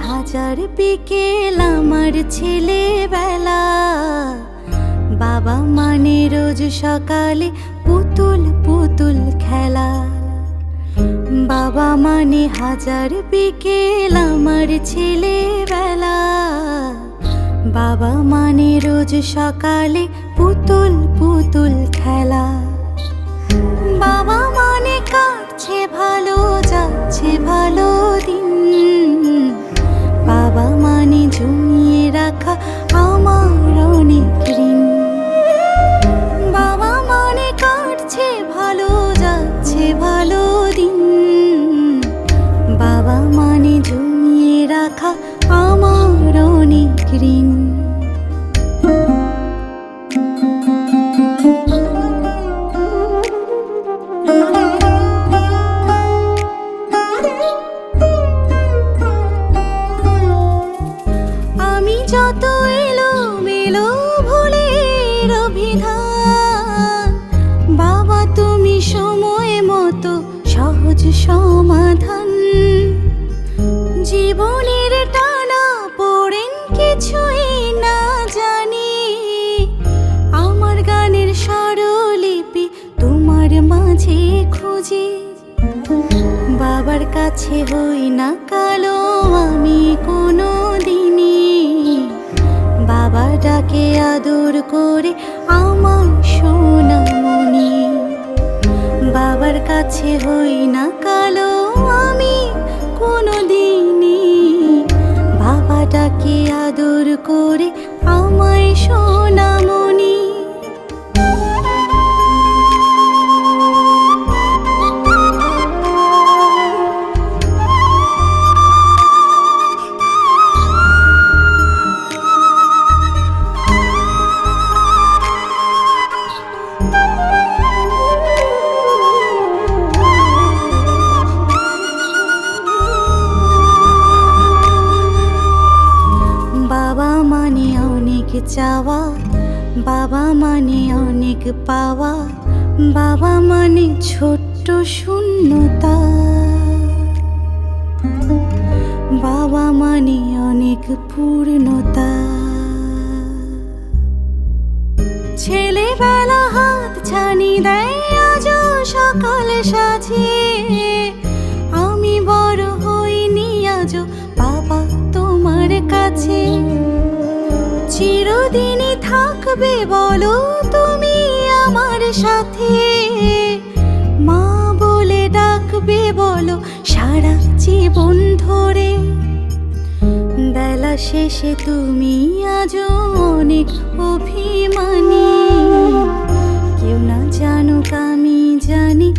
হাজার বিকেল আমার ছেলেবেলা। বাবা মানে রোজ সকালে পুতুল পুতুল খেলা। বাবা মানে হাজার বিকেল আমার ছেলেবেলা। বাবা মানে রোজ সকালে পুতুল পুতুল খেলা। বাবা মানে কাটছে ভালো, যাচ্ছে ভালো দিন। বাবা মানে জমিয়ে রাখা আমার অনেক ঋণ। বাবা মানে কাটছে ভালো, যাচ্ছে ভালো দিন। বাবা মানে জমিয়ে রাখা আমার অনেক ঋণ। আমি যত এলোমেলো ভুলের অভিধান, বাবা তুমি সময় মতো সহজ সমাধান। জীবনের টানা পড়েন কিছুই না জানি, আমার গানের স্বরলিপি তোমার মাঝে খুঁজি। বাবার কাছে হই না কালো আমি কোনো দিনই, বাবা ডাকে আদর করে আমার সোনামণি। বাবার কাছে হই না কালো আমি কোনো দিনই, বাবা ডাকে আদর করে আমায় সোনামণি। বাবা মানে অনেক চাওয়া, বাবা মানে অনেক পাওয়া। বাবা মানে ছোট্ট শূন্যতা। বাবা মানে অনেক পূর্ণতা। ছেলেবেলা হাত ছানি দেয় আজও সকাল সাজে। আমি বড় হইনি আজও বাবা তোমার কাছে। চিরদিনই থাকবে বলো তুমি আমার সাথে, মা বলে ডাকবে বলো সারা জীবন ধরে। বেলা শেষে তুমি আজও অনেক অভিমানী, কেউ না জানুক আমি জানি